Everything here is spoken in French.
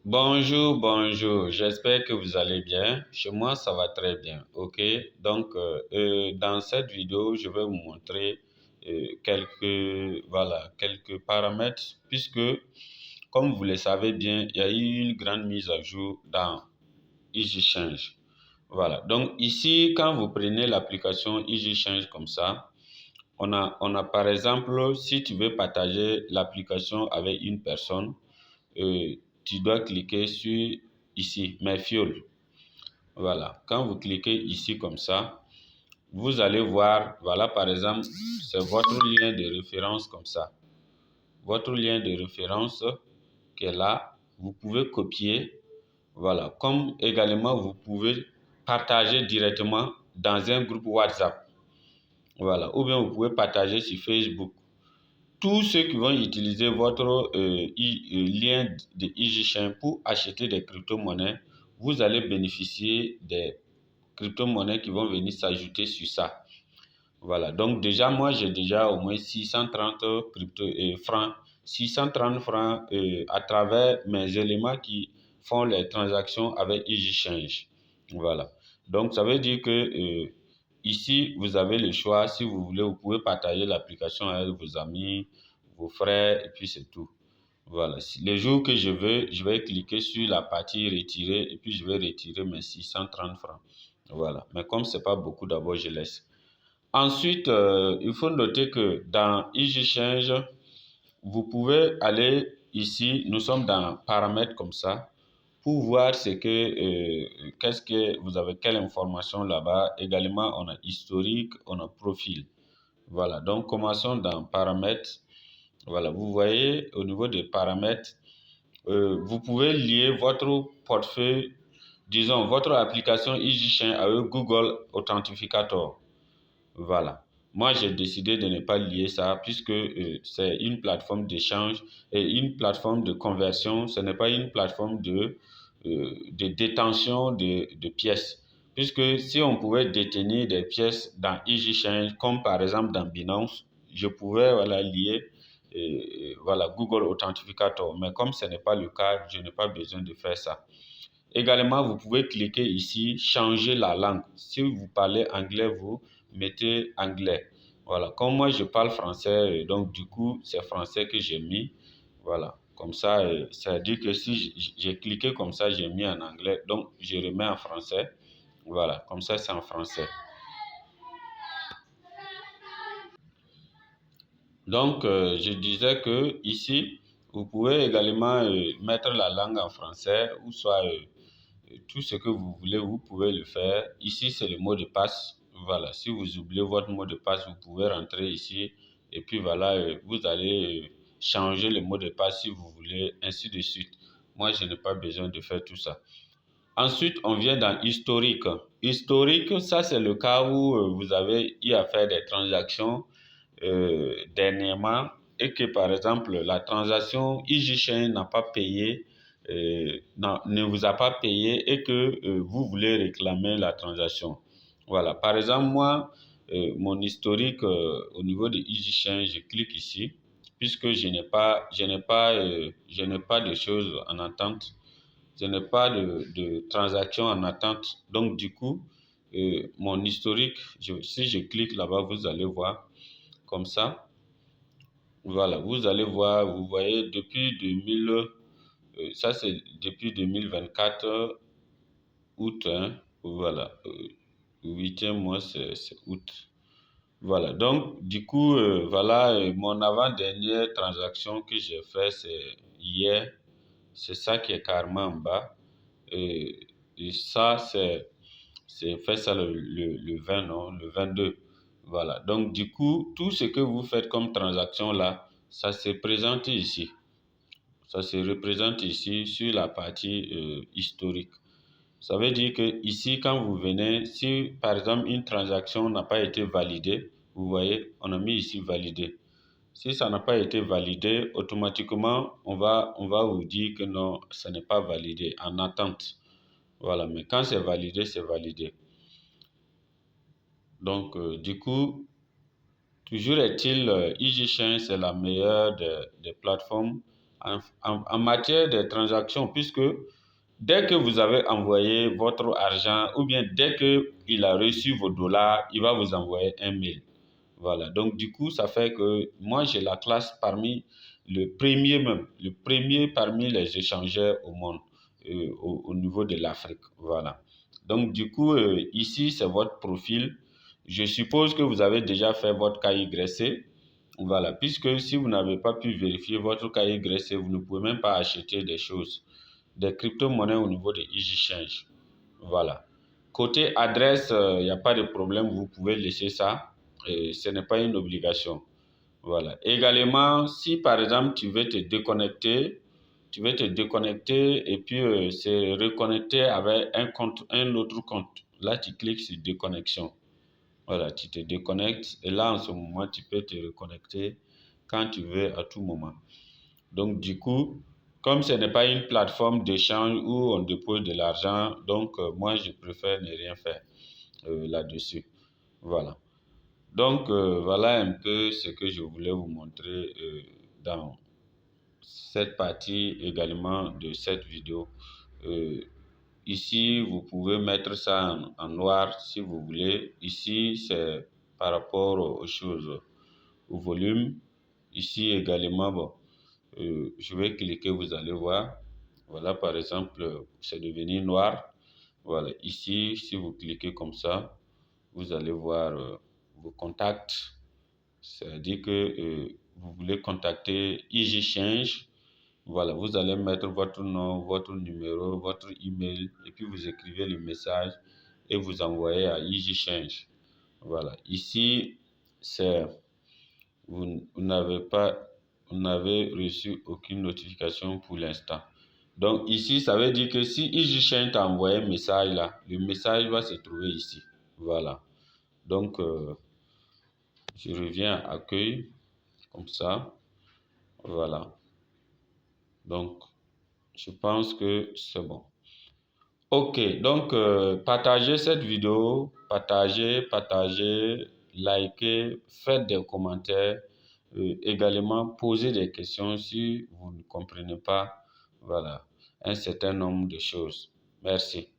Bonjour, bonjour. J'espère que vous allez bien. Chez moi, ça va très bien. OK? Donc, dans cette vidéo, je vais vous montrer quelques paramètres puisque, comme vous le savez bien, il y a eu une grande mise à jour dans EasyChange. Voilà. Donc, ici, quand vous prenez l'application EasyChange comme ça, on a par exemple, si tu veux partager l'application avec une personne, euh, tu dois cliquer sur ici, mes fuel. Voilà. Quand vous cliquez ici comme ça, vous allez voir, voilà par exemple, c'est votre lien de référence comme ça. Votre lien de référence qui est là, vous pouvez copier. Voilà. Comme également, vous pouvez partager directement dans un groupe WhatsApp. Voilà. Ou bien vous pouvez partager sur Facebook. Tous ceux qui vont utiliser votre lien de EasyChain pour acheter des crypto-monnaies, vous allez bénéficier des crypto-monnaies qui vont venir s'ajouter sur ça. Voilà. Donc déjà, moi, j'ai déjà au moins 630 francs, 630 francs à travers mes éléments qui font les transactions avec EasyChange. Voilà. Donc, ça veut dire que ici, vous avez le choix. Si vous voulez, vous pouvez partager l'application avec vos amis, vos frères, et puis c'est tout. Voilà. Les jours que je veux, je vais cliquer sur la partie retirer, et puis je vais retirer mes 630 francs. Voilà. Mais comme c'est pas beaucoup, d'abord, je laisse. Ensuite, il faut noter que dans EasyChange, vous pouvez aller ici, nous sommes dans paramètres comme ça, pour voir qu'est-ce que vous avez, quelle information là-bas. Également, on a historique, on a profil. Voilà, donc commençons dans paramètres. Voilà, vous voyez au niveau des paramètres, vous pouvez lier votre portefeuille, disons votre application EasyChain avec Google Authentificator. Voilà. Moi, j'ai décidé de ne pas lier ça puisque c'est une plateforme d'échange et une plateforme de conversion. Ce n'est pas une plateforme de détention de pièces. Puisque si on pouvait détenir des pièces dans EasyChange, comme par exemple dans Binance, je pouvais lier Google Authentificator. Mais comme ce n'est pas le cas, je n'ai pas besoin de faire ça. Également, vous pouvez cliquer ici, changer la langue. Si vous parlez anglais, vous mettez anglais. Voilà, comme moi je parle français, donc du coup, c'est français que j'ai mis. Voilà, comme ça, ça dit que si j'ai cliqué comme ça, j'ai mis en anglais, donc je remets en français. Voilà, comme ça, c'est en français. Donc, je disais que ici, vous pouvez également mettre la langue en français ou soit tout ce que vous voulez, vous pouvez le faire. Ici, c'est le mot de passe. Voilà, si vous oubliez votre mot de passe, vous pouvez rentrer ici. Et puis voilà, vous allez changer le mot de passe si vous voulez, ainsi de suite. Moi, je n'ai pas besoin de faire tout ça. Ensuite, on vient dans historique. Historique, ça, c'est le cas où vous avez eu à faire des transactions dernièrement et que, par exemple, la transaction EasyChain n'a pas payé, ne vous a pas payé et que vous voulez réclamer la transaction. Voilà. Par exemple, moi, mon historique au niveau de EasyChain, je clique ici puisque je n'ai pas de choses en attente. Je n'ai pas de transaction en attente. Donc, du coup, mon historique, si je clique là-bas, vous allez voir comme ça. Voilà, vous allez voir, vous voyez, depuis 2000, ça c'est depuis 2024, août, hein, voilà, 8e mois, c'est août. Voilà, donc du coup, voilà, mon avant-dernière transaction que j'ai fait, c'est hier, c'est ça qui est carrément en bas. Et ça, c'est fait ça le 20, non, le 22. Voilà. Donc, du coup, tout ce que vous faites comme transaction là, ça se présente ici. Ça se représente ici sur la partie historique. Ça veut dire que ici, quand vous venez, si par exemple une transaction n'a pas été validée, vous voyez, on a mis ici validé. Si ça n'a pas été validé, automatiquement, on va vous dire que non, ça n'est pas validé, en attente. Voilà, mais quand c'est validé, c'est validé. Donc, du coup, toujours est-il, EasyChain, c'est la meilleure des plateformes en matière de transactions, puisque dès que vous avez envoyé votre argent ou bien dès qu'il a reçu vos dollars, il va vous envoyer un mail. Voilà, donc du coup, ça fait que moi, j'ai la classe parmi le premier parmi les échangeurs au monde, au niveau de l'Afrique. Voilà. Donc du coup, ici, c'est votre profil. Je suppose que vous avez déjà fait votre KYC. Voilà, puisque si vous n'avez pas pu vérifier votre KYC, vous ne pouvez même pas acheter des choses, des crypto-monnaies au niveau de EasyChange. Voilà. Côté adresse, il n'y a pas de problème, vous pouvez laisser ça. Et ce n'est pas une obligation. Voilà. Également, si par exemple tu veux te déconnecter et puis se reconnecter avec un autre compte. Là, tu cliques sur déconnexion. Voilà, tu te déconnectes et là, en ce moment, tu peux te reconnecter quand tu veux, à tout moment. Donc, du coup, comme ce n'est pas une plateforme d'échange où on dépose de l'argent, donc moi, je préfère ne rien faire là-dessus. Voilà. Donc, voilà un peu ce que je voulais vous montrer dans cette partie également de cette vidéo. Euh, Ici, vous pouvez mettre ça en noir si vous voulez. Ici, c'est par rapport aux choses, au volume. Ici également, bon, je vais cliquer, vous allez voir. Voilà, par exemple, c'est devenu noir. Voilà, ici, si vous cliquez comme ça, vous allez voir vos contacts. C'est-à-dire que vous voulez contacter EasyChange. Voilà, vous allez mettre votre nom, votre numéro, votre email, et puis vous écrivez le message et vous envoyez à EasyChange. Voilà, ici, c'est vous n'avez reçu aucune notification pour l'instant. Donc ici, ça veut dire que si EasyChange t'a envoyé un message là, le message va se trouver ici. Voilà. Donc, je reviens à accueil, comme ça. Voilà. Donc, je pense que c'est bon. Ok, donc partagez cette vidéo, partagez, likez, faites des commentaires, également posez des questions si vous ne comprenez pas, voilà, un certain nombre de choses. Merci.